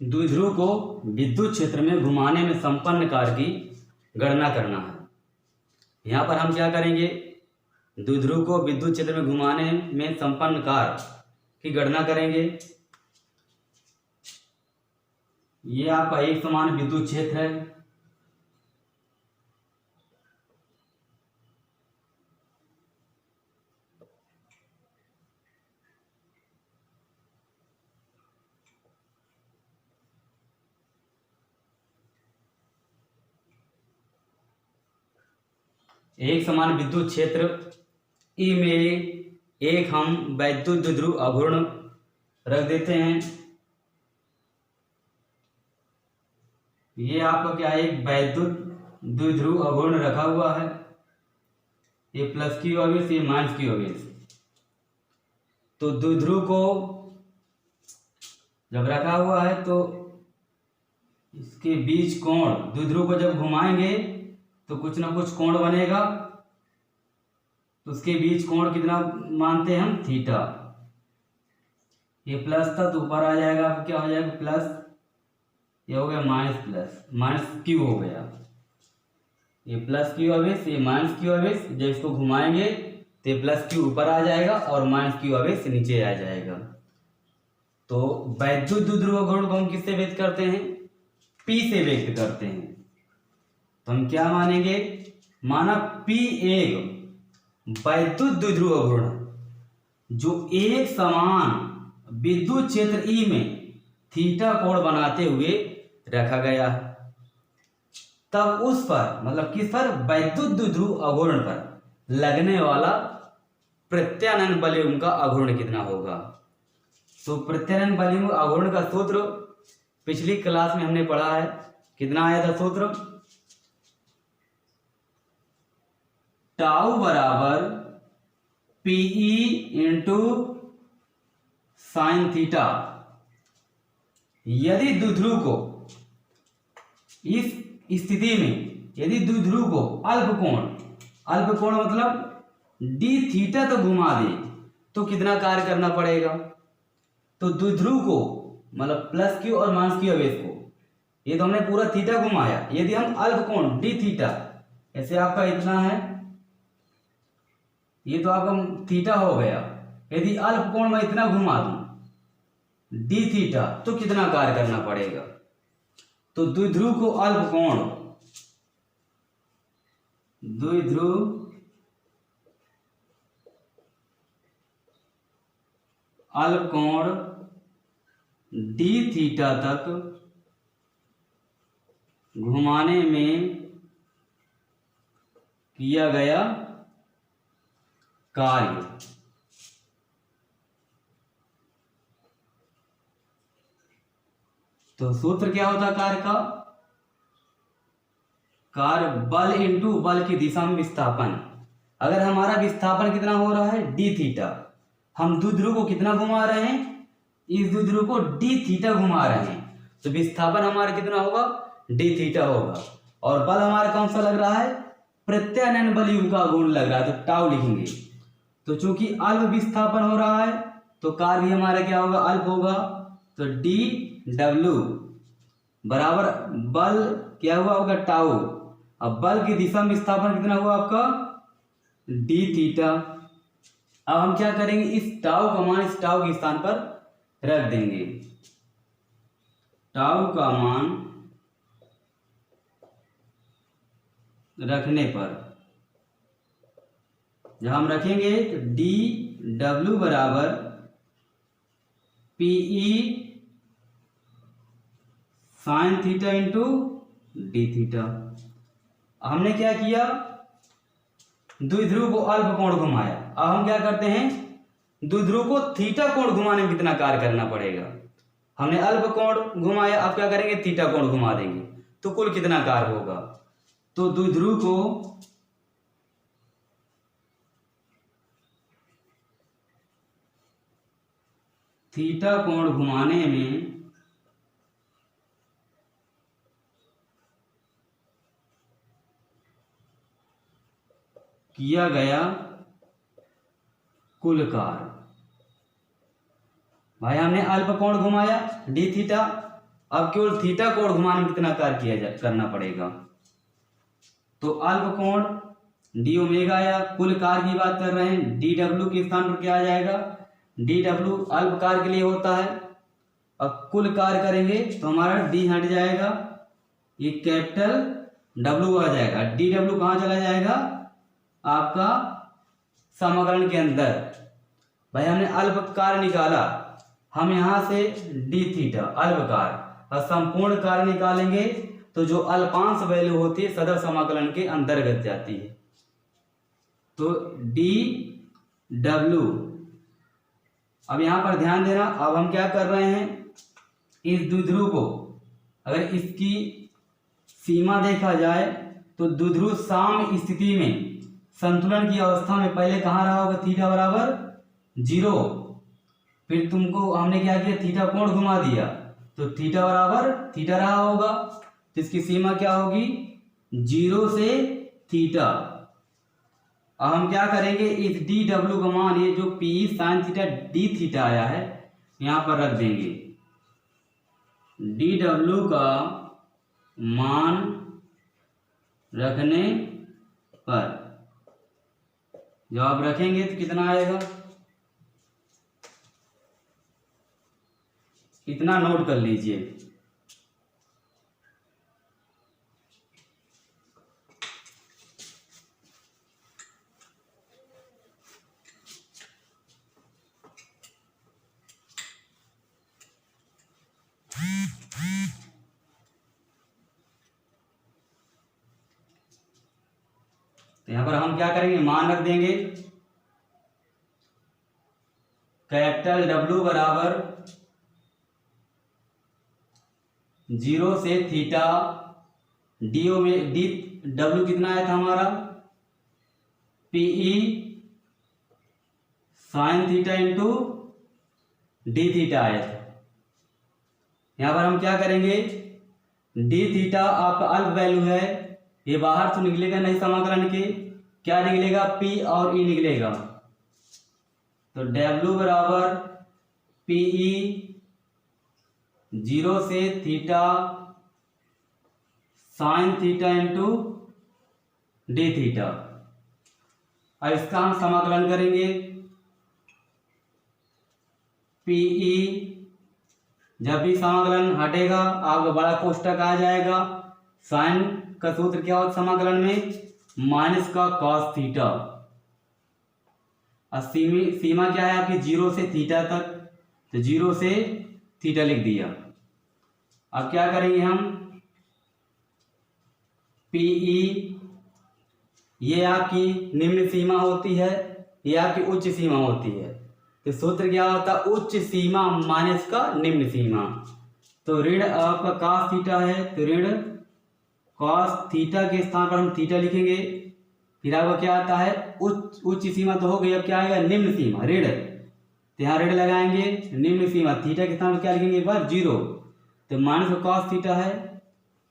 द्विध्रुव को विद्युत क्षेत्र में घुमाने में संपन्न कार्य की गणना करना है। यहाँ पर हम क्या करेंगे, द्विध्रुव को विद्युत क्षेत्र में घुमाने में संपन्न कार्य की गणना करेंगे। ये आपका एक समान विद्युत क्षेत्र है। एक समान विद्युत क्षेत्र ई में एक हम वैद्युत द्विध्रुव आघूर्ण रख देते हैं। ये आपका क्या है, एक वैद्युत द्विध्रुव आघूर्ण रखा हुआ है। ये प्लस की आवेश, ये माइनस की आवेश। तो द्विध्रुव को जब रखा हुआ है तो इसके बीच कोण, द्विध्रुव को जब घुमाएंगे तो कुछ ना कुछ कोण बनेगा। तो उसके बीच कोण कितना मानते हैं हम, थीटा। ये प्लस था तो ऊपर आ जाएगा, क्या हो जाएगा, प्लस। ये हो गया माइनस, प्लस माइनस क्यू हो गया। ये प्लस क्यू आवेश, ये माइनस क्यू आवेश। जब इसको घुमाएंगे तो ये प्लस क्यू ऊपर आ जाएगा और माइनस क्यू आवेश नीचे आ जाएगा। तो वैद्युत द्विध्रुव आघूर्ण को हम किससे व्यक्त करते हैं, P से व्यक्त करते हैं। तो हम क्या मानेंगे, माना P एक वैद्युत द्विध्रुव आघूर्ण जो एक समान विद्युत क्षेत्र E में थीटा कोण बनाते हुए रखा गया है। तब उस पर, मतलब किस पर, वैद्युत द्विध्रुव आघूर्ण पर लगने वाला प्रत्यानयन बलयुग्म का आघूर्ण कितना होगा। तो प्रत्यानयन बलयुग्म आघूर्ण का सूत्र पिछली क्लास में हमने पढ़ा है। कितना आया था सूत्र, टाउ बराबर पीई इंटू साइन थीटा। यदि द्विध्रुव को इस स्थिति में, यदि द्विध्रुव को अल्प कोण मतलब डी थीटा तो घुमा दे तो कितना कार्य करना पड़ेगा। तो द्विध्रुव को मतलब प्लस क्यू और माइनस क्यू आवेश को, ये तो हमने पूरा थीटा घुमाया। यदि हम अल्प कोण डी थीटा, ऐसे आपका इतना है, ये तो आपका थीटा हो गया। यदि अल्प कोण में इतना घुमा दूं डी थीटा तो कितना कार्य करना पड़ेगा। तो द्विध्रुव को अल्प कोण, द्विध्रुव अल्प कोण डी थीटा तक घुमाने में किया गया कार्य। तो सूत्र क्या होता कार्य का, कार्य बल इंटू बल की दिशा में विस्थापन। अगर हमारा विस्थापन कितना हो रहा है, डी थीटा, हम द्विध्रुव को कितना घुमा रहे हैं, इस द्विध्रुव को डी थीटा घुमा रहे हैं, तो विस्थापन हमारा कितना होगा, डी थीटा होगा। और बल हमारा कौन सा लग रहा है, प्रत्यानयन बलयुग्म का गुण लग रहा है, तो टाउ लिखेंगे। तो चूंकि अल्प विस्थापन हो रहा है तो कार्य भी हमारा क्या होगा, अल्प होगा। तो डी डब्ल्यू बराबर बल क्या हुआ होगा, टाउ। अब बल की दिशा में विस्थापन कितना हुआ आपका, डी थीटा। अब हम क्या करेंगे, इस टाउ का मान इस टाउ के स्थान पर रख देंगे। टाउ का मान रखने पर जब हम रखेंगे तो डी डब्ल्यू बराबर PE sine theta into D theta. हमने क्या किया, द्विध्रुव को अल्प कोण घुमाया। अब हम क्या करते हैं, द्विध्रुव को थीटा कोण घुमाने में कितना कार्य करना पड़ेगा। हमने अल्प कोण घुमाया, अब क्या करेंगे, थीटा कोण घुमा देंगे, तो कुल कितना कार्य होगा। तो द्विध्रुव को थीटा कोण घुमाने में किया गया कुल कार्य। भाई हमने अल्प कोण घुमाया डी थीटा, अब केवल थीटा कोण घुमाने में कितना कार्य करना पड़ेगा। तो अल्प कोण डी ओमेगा या कुल कार्य की बात कर रहे हैं, डी डब्ल्यू के स्थान पर क्या आ जाएगा, डी डब्ल्यू अल्प कार्य के लिए होता है। अब कुल कार्य करेंगे तो हमारा डी हट जाएगा, ये कैपिटल डब्ल्यू आ जाएगा। डी डब्ल्यू कहाँ चला जाएगा, आपका समाकलन के अंदर। भाई हमने अल्प कार्य निकाला, हम यहाँ से डी थीटा अल्प कार्य और संपूर्ण कार्य निकालेंगे तो जो अल्पांश वैल्यू होती है सदैव समाकलन के अंतर्गत जाती है। तो डी डब्ल्यू, अब यहां पर ध्यान देना, अब हम क्या कर रहे हैं, इस द्विध्रुव को अगर इसकी सीमा देखा जाए तो द्विध्रुव साम्य स्थिति में संतुलन की अवस्था में पहले कहाँ रहा होगा, थीटा बराबर 0। फिर तुमको हमने क्या किया, थीटा कोण घुमा दिया तो थीटा बराबर थीटा रहा होगा, तो इसकी सीमा क्या होगी 0 से थीटा। अब हम क्या करेंगे, इस डी डब्ल्यू का मान, ये जो P sine theta D theta आया है यहां पर रख देंगे। डी डब्ल्यू का मान रखने पर जब आप रखेंगे तो कितना आएगा, इतना नोट कर लीजिए। तो यहां पर हम क्या करेंगे, मान रख देंगे, कैपिटल डब्ल्यू बराबर 0 से थीटा, डीओ में डी डब्ल्यू कितना आया था हमारा, PE sine theta into D theta आया था। यहां पर हम क्या करेंगे, डी थीटा आपका अल्प वैल्यू है, ये बाहर तो निकलेगा नहीं समाकलन के, क्या निकलेगा, पी और ई निकलेगा। तो डब्ल्यू बराबर पीई 0 से theta sine theta into D theta. अब इसका हम समाकलन करेंगे, पीई जब भी समाकलन हटेगा आपका बड़ा कोष्टक आ जाएगा, साइन का सूत्र क्या होता समाकलन में, माइनस का कॉस थीटा। और सीमा क्या है आपकी 0 से थीटा तक, तो 0 से थीटा लिख दिया। अब क्या करेंगे हम, पीई ये आपकी निम्न सीमा होती है, ये आपकी उच्च सीमा होती है। तो सूत्र क्या होता है, उच्च सीमा माइनस का निम्न सीमा। तो ऋण आपका कॉस थीटा है, तो ऋण कॉस थीटा के स्थान पर हम थीटा लिखेंगे। फिर आपका क्या आता है, उच्च सीमा तो हो गई, अब क्या आएगा, निम्न सीमा ऋण, तो यहाँ ऋण लगाएंगे, निम्न सीमा थीटा के स्थान पर क्या लिखेंगे, एक बार 0, तो माइनस कॉस थीटा है,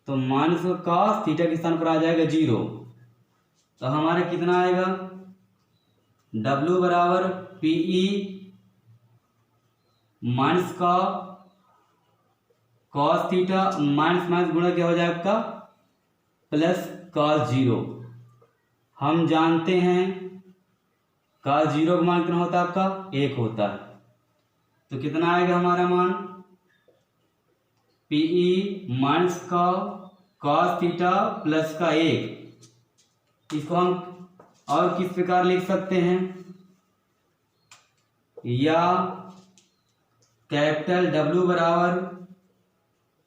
तो माइनस कॉस थीटा के स्थान पर आ जाएगा 0। तो हमारा कितना आएगा, W बराबर पीई माइनस का कॉस थीटा, माइनस माइनस गुणा क्या हो जाएगा आपका प्लस कॉस 0। हम जानते हैं कॉस 0 का मान कितना होता है आपका 1 होता है। तो कितना आएगा हमारा मान, पीई माइनस का कॉस थीटा प्लस का 1। इसको हम और किस प्रकार लिख सकते हैं, या कैपिटल W बराबर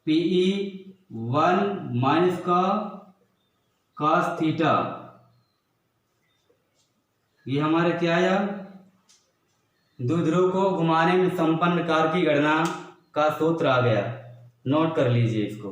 पीई 1 माइनस का कॉस थीटा, ये हमारे क्या आया, द्विध्रुव को घुमाने में संपन्न कार्य की गणना का सूत्र आ गया। नोट कर लीजिए इसको।